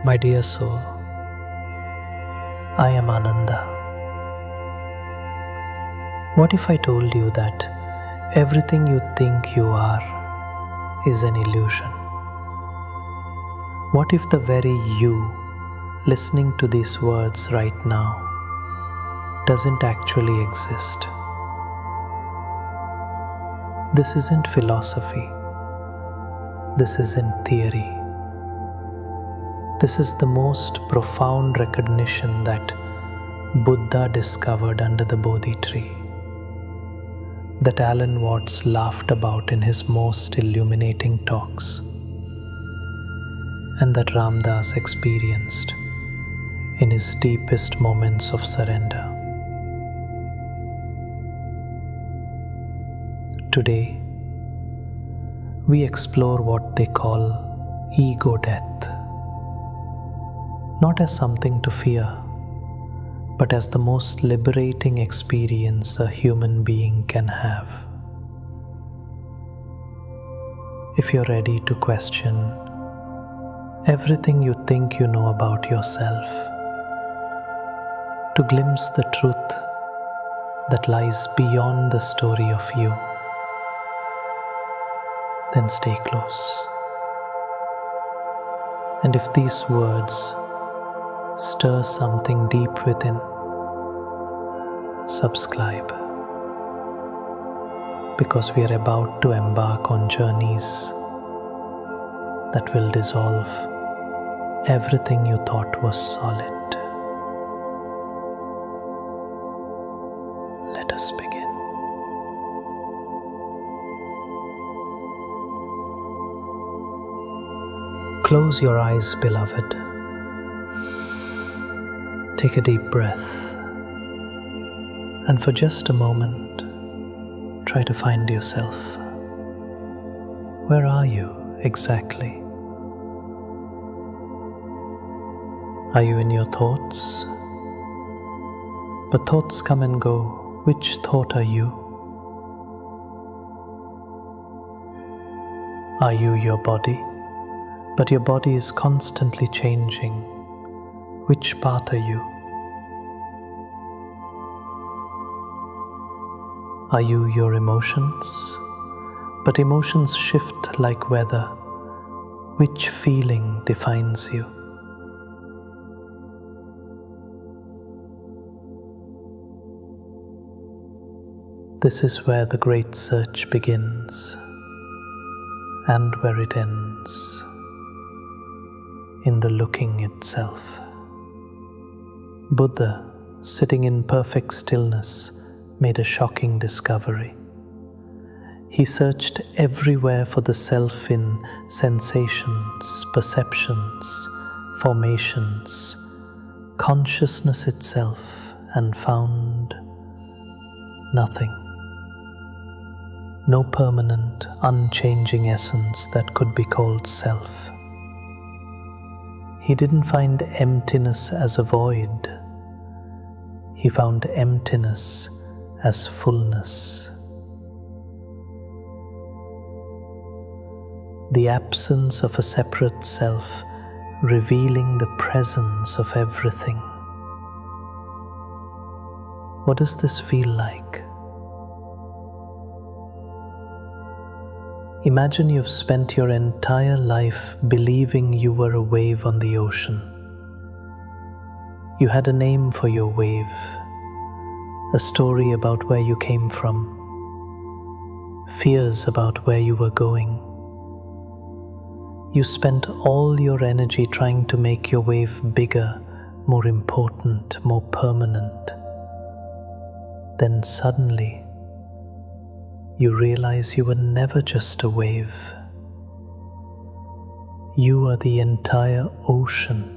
My dear soul, I am Ananda. What if I told you that everything you think you are is an illusion? What if the very you listening to these words right now doesn't actually exist? This isn't philosophy. This isn't theory. This is the most profound recognition that Buddha discovered under the Bodhi tree, that Alan Watts laughed about in his most illuminating talks, and that Ram Dass experienced in his deepest moments of surrender. Today, we explore what they call ego death, not as something to fear, but as the most liberating experience a human being can have. If you're ready to question everything you think you know about yourself, to glimpse the truth that lies beyond the story of you, then stay close. And if these words stir something deep within, subscribe, because we are about to embark on journeys that will dissolve everything you thought was solid. Let us begin. Close your eyes, beloved. Take a deep breath, and for just a moment, try to find yourself. Where are you exactly? Are you in your thoughts? But thoughts come and go. Which thought are you? Are you your body? But your body is constantly changing. Which part are you? Are you your emotions? But emotions shift like weather. Which feeling defines you? This is where the great search begins, and where it ends, in the looking itself. Buddha, sitting in perfect stillness, made a shocking discovery. He searched everywhere for the self in sensations, perceptions, formations, consciousness itself, and found nothing. No permanent, unchanging essence that could be called self. He didn't find emptiness as a void. He found emptiness as fullness. The absence of a separate self, revealing the presence of everything. What does this feel like? Imagine you've spent your entire life believing you were a wave on the ocean. You had a name for your wave, a story about where you came from, fears about where you were going. You spent all your energy trying to make your wave bigger, more important, more permanent. Then suddenly, you realize you were never just a wave. You are the entire ocean,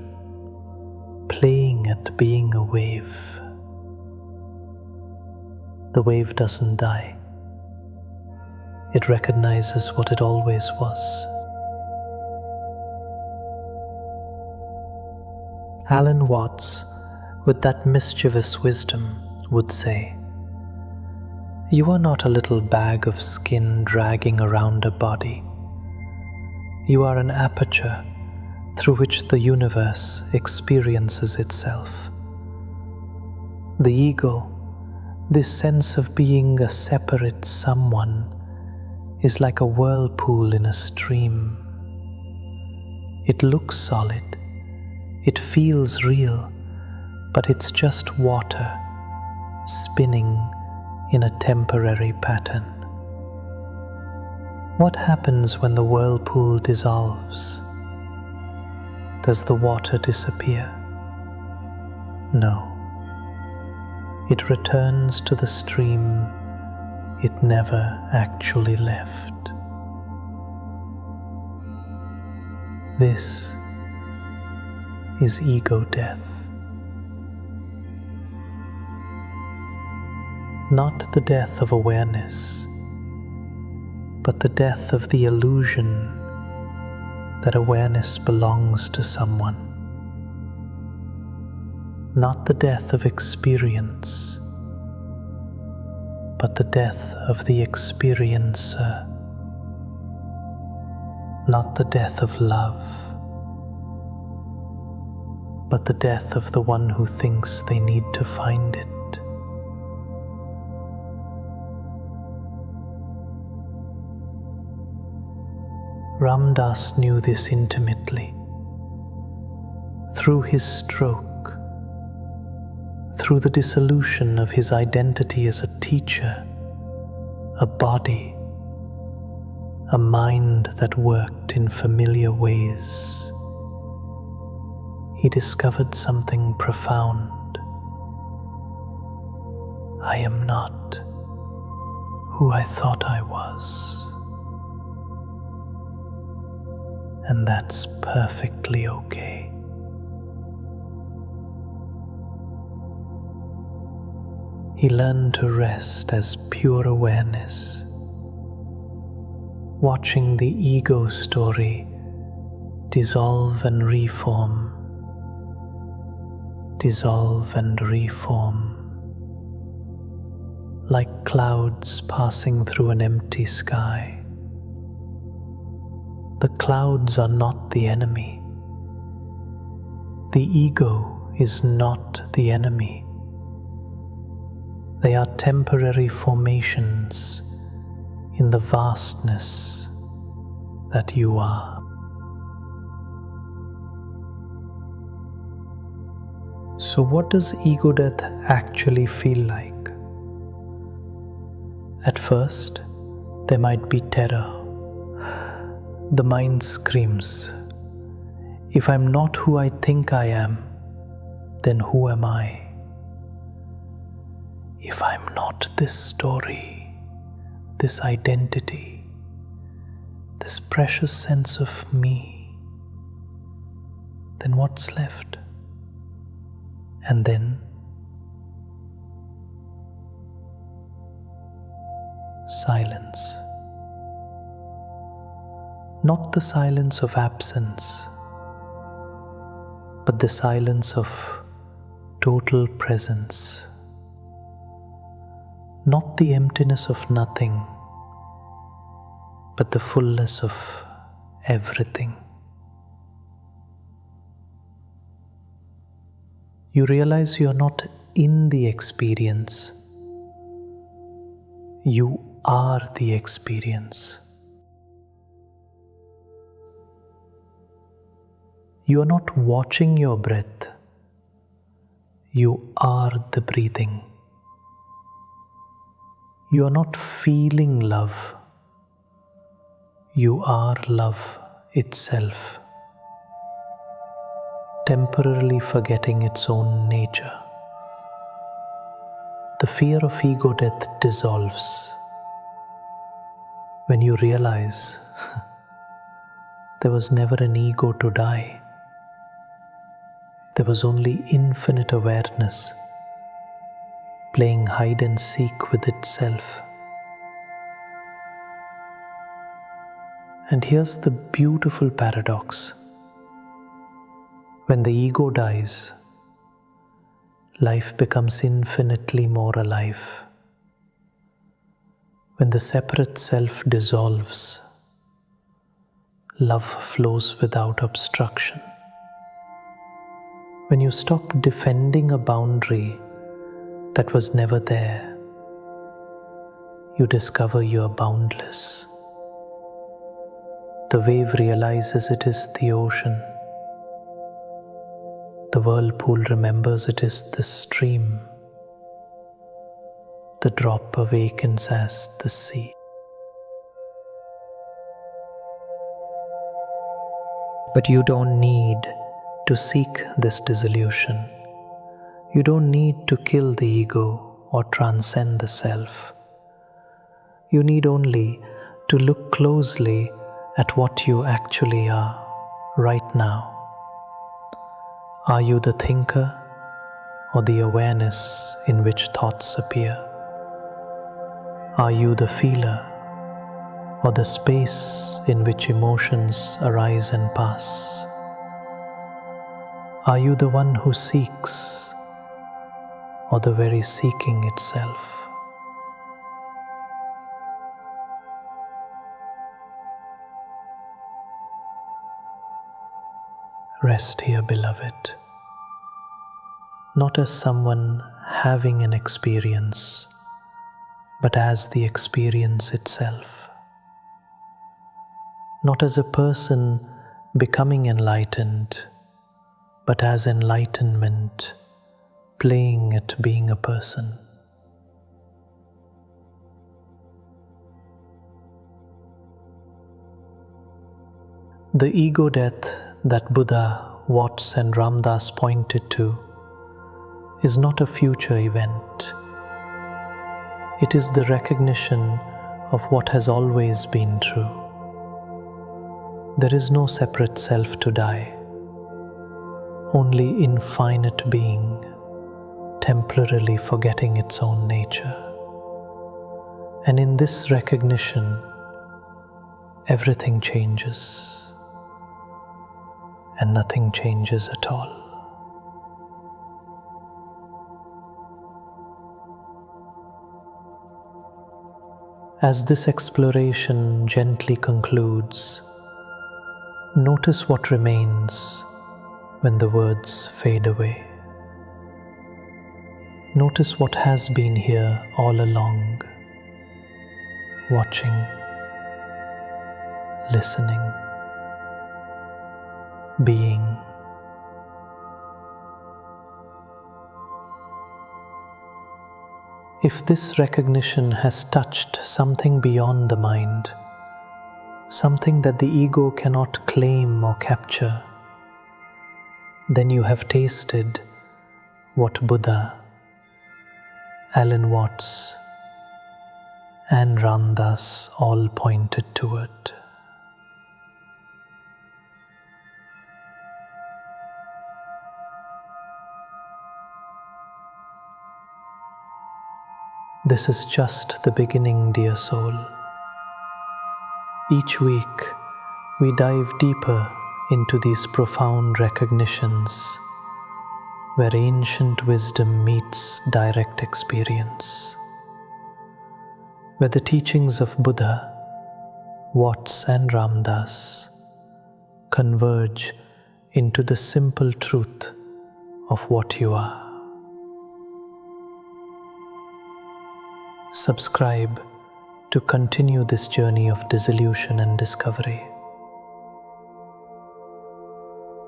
playing at being a wave. The wave doesn't die. It recognizes what it always was. Alan Watts, with that mischievous wisdom, would say, "You are not a little bag of skin dragging around a body. You are an aperture through which the universe experiences itself. The ego, this sense of being a separate someone, is like a whirlpool in a stream. It looks solid, it feels real, but it's just water spinning in a temporary pattern. What happens when the whirlpool dissolves? Does the water disappear? No. It returns to the stream it never actually left. This is ego death. Not the death of awareness, but the death of the illusion that awareness belongs to someone. Not the death of experience, but the death of the experiencer. Not the death of love, but the death of the one who thinks they need to find it. Ram Dass knew this intimately. Through his stroke, through the dissolution of his identity as a teacher, a body, a mind that worked in familiar ways, he discovered something profound. I am not who I thought I was. And that's perfectly okay. He learned to rest as pure awareness, watching the ego story dissolve and reform, dissolve and reform, like clouds passing through an empty sky. The clouds are not the enemy. The ego is not the enemy. They are temporary formations in the vastness that you are. So what does ego death actually feel like? At first, there might be terror. The mind screams, if I'm not who I think I am, then who am I? If I'm not this story, this identity, this precious sense of me, then what's left? And then silence. Not the silence of absence, but the silence of total presence. Not the emptiness of nothing, but the fullness of everything. You realize you're not in the experience, you are the experience. You are not watching your breath, you are the breathing. You are not feeling love, you are love itself, temporarily forgetting its own nature. The fear of ego death dissolves when you realize there was never an ego to die. There was only infinite awareness playing hide and seek with itself. And here's the beautiful paradox. When the ego dies, life becomes infinitely more alive. When the separate self dissolves, love flows without obstruction. When you stop defending a boundary that was never there, you discover you are boundless. The wave realizes it is the ocean. The whirlpool remembers it is the stream. The drop awakens as the sea. But you don't need to seek this dissolution. You don't need to kill the ego or transcend the self. You need only to look closely at what you actually are right now. Are you the thinker or the awareness in which thoughts appear? Are you the feeler or the space in which emotions arise and pass? Are you the one who seeks or the very seeking itself? Rest here, beloved, not as someone having an experience, but as the experience itself. Not as a person becoming enlightened, but as enlightenment playing at being a person. The ego death that Buddha, Watts and Ram Dass pointed to is not a future event. It is the recognition of what has always been true. There is no separate self to die, only infinite being, temporarily forgetting its own nature. And in this recognition, everything changes. And nothing changes at all. As this exploration gently concludes, notice what remains when the words fade away. Notice what has been here all along, watching, listening, being. If this recognition has touched something beyond the mind, something that the ego cannot claim or capture, then you have tasted what Buddha, Alan Watts, and Ram Dass all pointed toward. This is just the beginning, dear soul. Each week, we dive deeper into these profound recognitions where ancient wisdom meets direct experience, where the teachings of Buddha, Watts and Ram Dass converge into the simple truth of what you are. Subscribe to continue this journey of dissolution and discovery.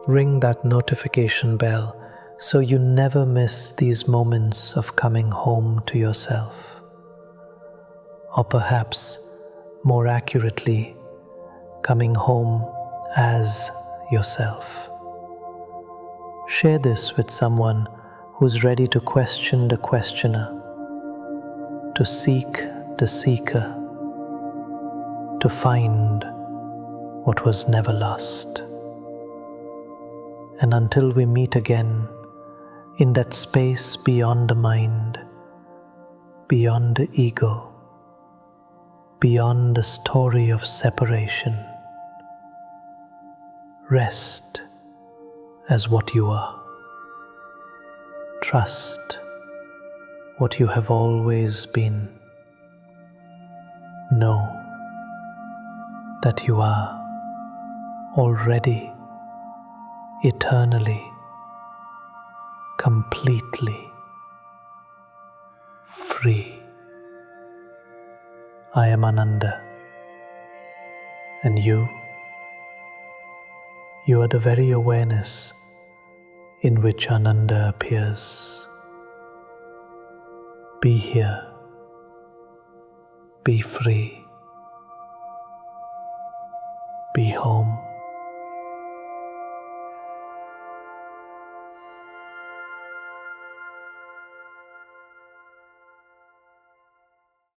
Ring that notification bell so you never miss these moments of coming home to yourself. Or perhaps, more accurately, coming home as yourself. Share this with someone who's ready to question the questioner, to seek the seeker, to find what was never lost. And until we meet again, in that space beyond the mind, beyond the ego, beyond the story of separation, rest as what you are. Trust what you have always been. Know that you are already, eternally, completely free. I am Ananda, and you are the very awareness in which Ananda appears. Be here, be free, be home.